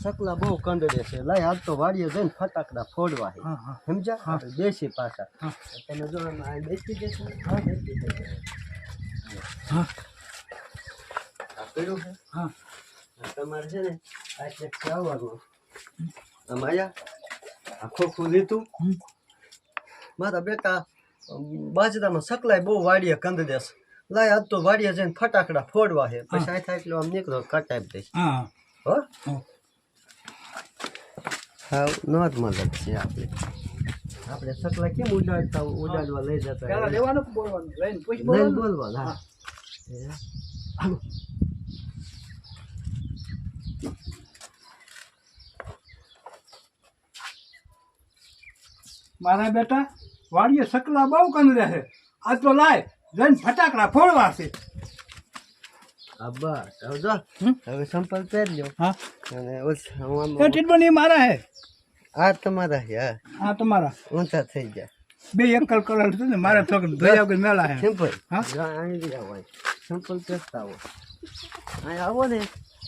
સકલા બહુ કંદડે છે લાય આજ તો વાડીએ જઈને ફટાકડા ફોડવા છે સમજ્યા દેશી પાછા તમે જો આ બેસી જશો બેસી જશો આ કર્યું છે તમારે છે ને આ ચેક આવવાનું આમ આયા આખો ખુલી તું મારા બેટા બાજરામાં સકલાય બહુ વાડીએ કંદડે છે લાય આજ તો વાડીએ જઈને ફટાકડા ફોડવા છે પછી આ થાય એટલે આમ નીકળો કટાઈ દઈશ હો હા નોર્મલ જ છે આપણે સકલા કેમ ઉડાડવા લઈ જતા લેવાનું બોલવાનું લઈને બોલવાનું હા હાલો મારા બેટા વાડીએ સકલા બહુ કંદરે છે આજ તો લાય જઈને ફટાકડા ફોડવા છે બસ હવે જો હવે સંપલ પહેરજો હા અને ટીટબની મારા હે આ તમારા છે હા તમારા ઊંચા થઈ ગયા બે એકલ કલર છે ને મારા છોકરા ધોયા વગર મેલા હે સિમ્પલ હા અહીં આવો સિમ્પલ પહેરતા આવો અહીં આવો ને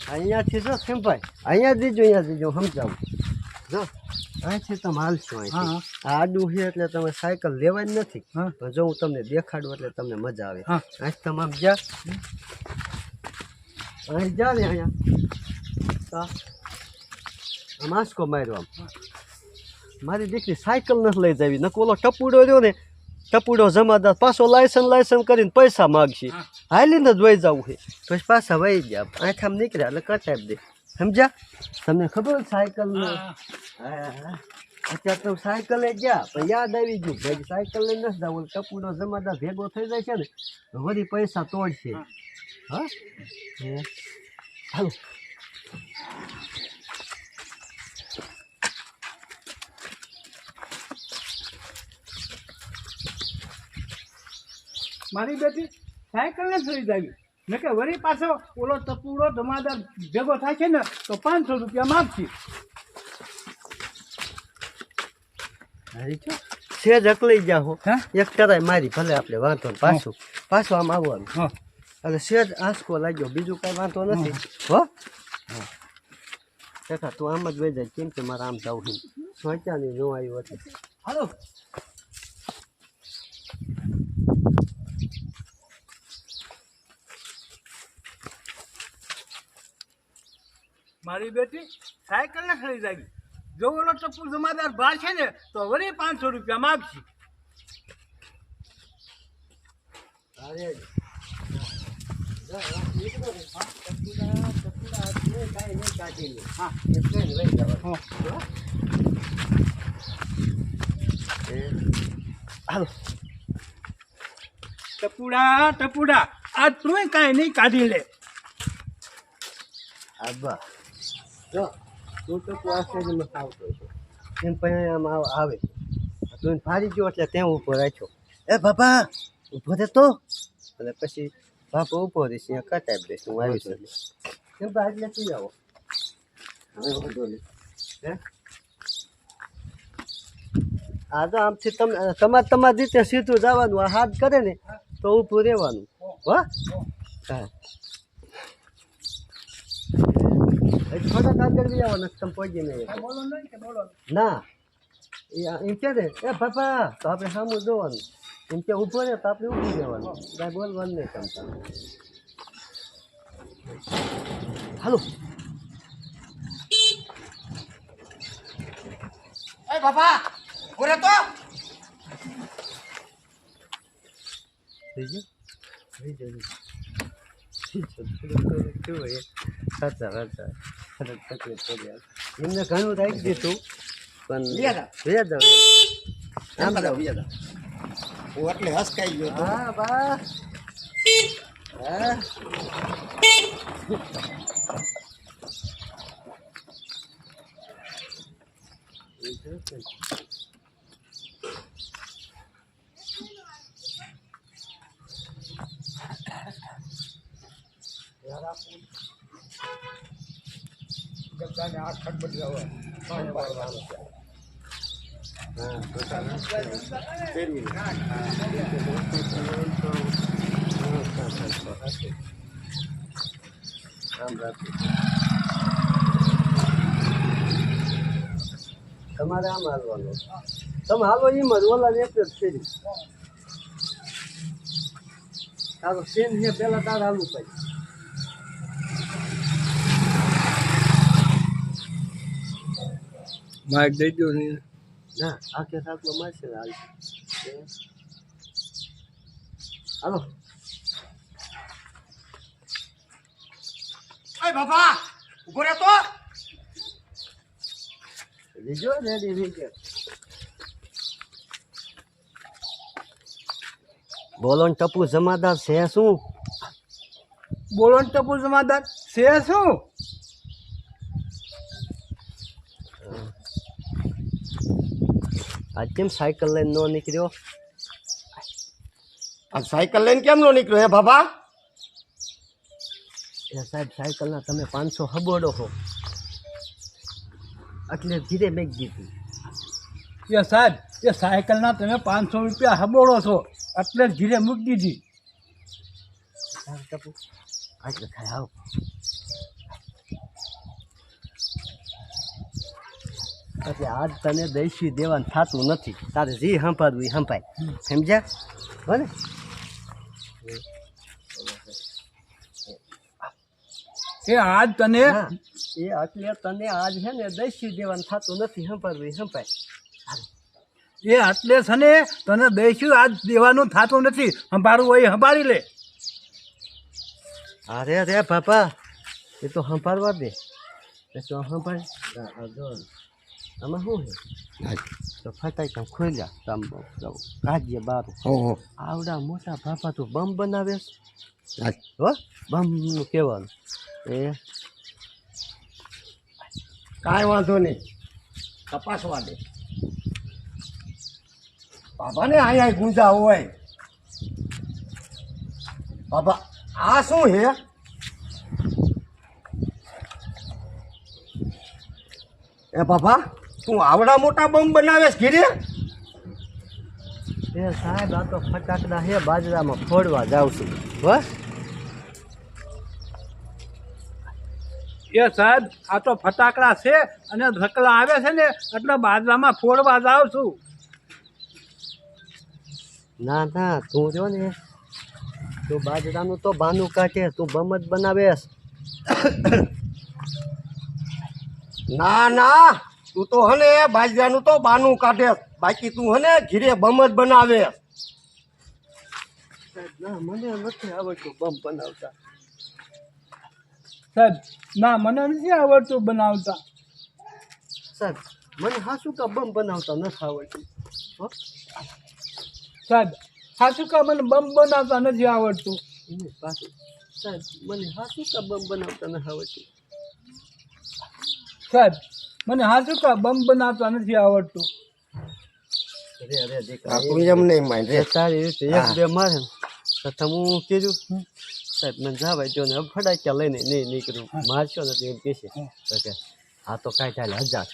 અહીંયાથી જો સિમ્પલ અહીંયા દીજો સમજાવું જો અહીંથી તમે હાલશો અહીંથી આ આડું છે એટલે તમે સાયકલ લેવાની નથી પણ જો હું તમને દેખાડું એટલે તમને મજા આવે અહીં તમે આમ જા અહીં જા ને અહીંયા આમ આંસકો માર્યો આમ મારી દીકરી સાયકલ નથી લઈ જવી નકો ઓલો ટપુડો રહ્યો ને ટપુડો જમાદાર પાછો લાયસન્સ કરીને પૈસા માગશે હાલીને જ વહી જવું છે પછી પાછા વહી ગયા આંખ આમ નીકળ્યા એટલે કટાઈ દે સમજ્યા તમને ખબર સાયકલ અત્યારે તો સાયકલે ગયા પણ યાદ આવી ગયું ભાઈ સાયકલ લઈને નથી જવું ટપુડો જમાદાર ભેગો થઈ જાય છે ને વળી પૈસા તોડશે હા હાલો મારી બેટી સાયકલ ને થઈ જાય ને કે વળી પાછો ઓલો ટપુડો ધમાદાર ભેગો થાય છે ને તો 500 રૂપિયા માગશે સેજ અકલાઈ ગયા હો એક કરાય મારી ભલે આપણે વાંધો પાછું આમ આવવાનું એટલે સેજ આંસકો લાગ્યો બીજું કઈ વાંધો નથી હો કાકા તું આમ જ વહી જાય કેમ કે મારે આમ જવું સોચ્યા નહીં જો આવ્યું હતું હાલો મારી બેટી સાયકલ ને ખરી જાય જો ઓલો ટપુ જમાદાર બહાર છે ને તો વળી 500 રૂપિયા માગશે ટપુડા આ તું કાંઈ નહીં કાઢી લે આબા જો તું તો આશ્ચર્યમાં આવતો છો એમ પછી આમ આવે તું ફારી ગયો એટલે ત્યાં ઊભો રાખ્યો એ બાપા ઊભો રહેતો અને પછી બાપા ઊભો રહીશ અહીંયા કટાઈ દઈશ હું આવીશ એટલે કેમ તો એટલે તું આવો હવે વાંધો નહીં હે આ તો આમથી તમારી રીતે સીધું જવાનું આ હાથ કરે ને તો ઊભું રહેવાનું હા હા થોડાક આગળ બી આવવાના તમે પહોંચી નહીં ના એમ કે ને એ બાપા તો આપણે સામું જોવાનું એમ કે ઊભો ને તો આપણે ઊભું રહેવાનું કાંઈ બોલવાનું નહીં તમતા હાલો એ બાપા ઓરે તો એમને ઘણું રાખી દીધું પણ એટલે હસકાઈ ગયો હા બા હા ગબ્બાને આ ખડબડ જાવ તમારે આમ હાલવાનું તમે હાલો એમ જ ઓલા એક જ ફેરી તારું સીન છે પેલા તારે હાલવું પડે માઇક દઈ દો ને ના આખે થાકલો મારશે ને હાલ હાલો એ બાપા ઉભો રે તો લીજો રેડી થઈ ગયા બોલો ને ટપુ જમાદાર છે શું બોલો ને ટપુ જમાદાર છે શું આજ કેમ સાયકલ લઈને નો નીકળ્યો આ સાયકલ લઈને કેમ નો નીકળ્યો હે બાપા એ સાહેબ સાયકલના તમે 500 હબોડો હો એટલે ધીરે મેં દીધી એ સાહેબ એ સાયકલના તમે 500 રૂપિયા હબોળો છો એટલે ધીરે મૂકી દીધી ટપુ આજ ખાય આવ એટલે આજ તને દઈશી દેવાનું થતું નથી તારે જે સંભાળવું એ સંભાય સમજ્યા ભલે એ આજ તને હા, એ એટલે તને આજ છે ને દઈશી દેવાનું થતું નથી સંભાળવું એ સંભાય એ એટલે છે ને તને દઈશું આજ દેવાનું થતું નથી સંભાળવું હોય એ સંભાળી લે અરે રે બાપા એ તો સંભાળવા દે એ તો સંભાળ જો આમાં શું છે તો ફટાઈ તમે ખોલ્યા તમે કાઢીએ બાર ઓહો આવડા મોટા બાપા તું બમ બનાવે હો બમ નું કહેવાનું એ કાંઈ વાંધો નહીં તપાસવા દે બાબાને અહીંયા ગુંજા હોય બાબા આ શું હે એ બાબા તું આવડા મોટા બમ બનાવેશ ઘીરે એ સાહેબ આ તો ફટાકડા હે બાજરામાં ફોડવા જાઉં છું બસ એ સાહેબ આ તો ફટાકડા છે અને ધકલા આવે છે ને એટલે બાજરામાં ફોડવા જાઉં છું ના ના તું જો ને તું બાજરાનું તો બાનું કાઢે તું બમ જ બનાવેશ ના ના તું તો હને બાજરાનું તો બાનું કાઢે બાકી તું હને ઘીરે બમ જ બનાવે ના મને નથી આવડતું બમ બનાવતા સાહેબ ના મને નથી આવડતું બનાવતા સાહેબ મને હાસું કા બમ બનાવતા નથી આવડતું હો સાહેબ સાચું કા મને બમ બનાવતા નથી આવડતું એને પાછું સાહેબ મને હાસું કા બમ બનાવતા નથી આવડતું સાહેબ મને સાચું કા બમ બનાવતા નથી આવડતું અરે અરે દીકરા તું એમ નહીં માન રે તારી રીતે એક બે મારે ને તો તમે હું કીધું સાહેબ મને જવાય જો ને ફડાક્યા લઈને નહીં નીકળ્યું મારશો ને તો એમ કહેશે તો કે આ તો કાંઈ ચાલે 1000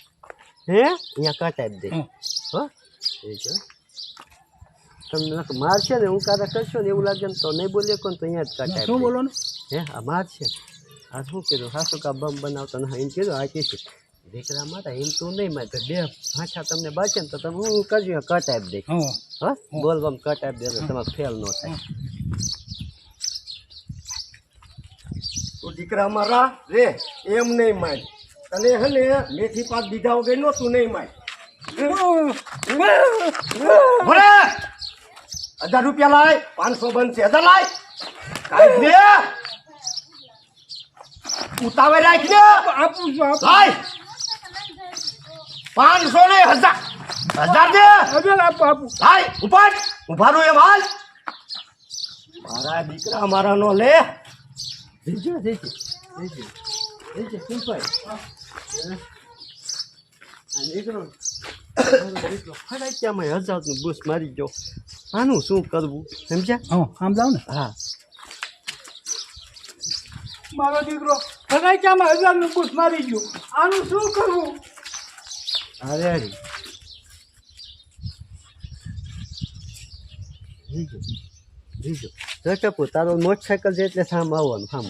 હે અહીંયા કાંટા જ દે હો એ જો તમને મારશે ને હું કારા કરશો ને એવું લાગે ને તો નહીં બોલીએ કોણ તો અહીંયા જ કાંટા શું બોલો ને હે આ મારશે આ શું કીધું હાસુ કા બમ બનાવતા નહીં એમ કીધું આ કહેશે દીકરા મારા એમ તું નહીં મારે તો બે ભાષા તમને બાચે ને તો તમે હું કરજો કટ આપી દે હા બોલવામાં કટ આપી દે તમારે ફેલ ન થાય તું દીકરા મારા રે એમ નહીં માન તને હને મેથી પાક દીધા વગર નો તું નહીં માન ભરે 1000 રૂપિયા લાય 500 બનશે 1000 લાય કાઈ દે ઉતાવે રાખ ને આપું છું લાય 500 ને 1000 દે હવે આપું લાય ઉપાડ ઉભારો એમ હાલ મારા દીકરા મારા નો લે દેજો દેજો દેજો દેજો સિમ્પલ દીકરો દીકરો ફડાક્યામાં 1000નું બૂસ મારી ગયો આનું શું કરવું સમજ્યા હા આમ જાવ ને હા મારો દીકરો ફટાક્યામાં 1000નું બૂસ મારી ગયો આનું શું કરવું અરે અરે જીજો જીજો ટપુ તારો મોટરસાયકલ છે એટલે સામ આવવાનું સામ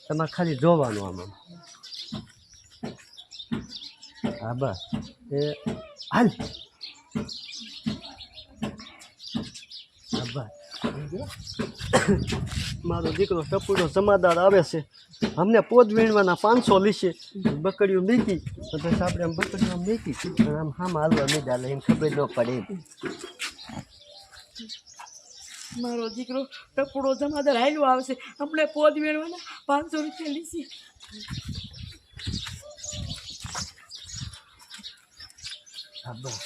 તમારે ખાલી જોવાનું આમાં હા બસ એ હાલ હા બસ મારો દીકરો ટપુડો જમાદાર આવે છે અમને પોદ વીણવાના 500 લીશે બકડીઓ મેકી તો પછી આપણે આમ બકડીઓ મેકી અને આમ હામાં હાલવા મીડા લે એમ ખબર ન પડે એમ. મારો દીકરો ટપુડો જમાદાર હાલ્યો આવશે આપણે પોદ વેણવાના 500 રૂપિયા લીધી હા બસ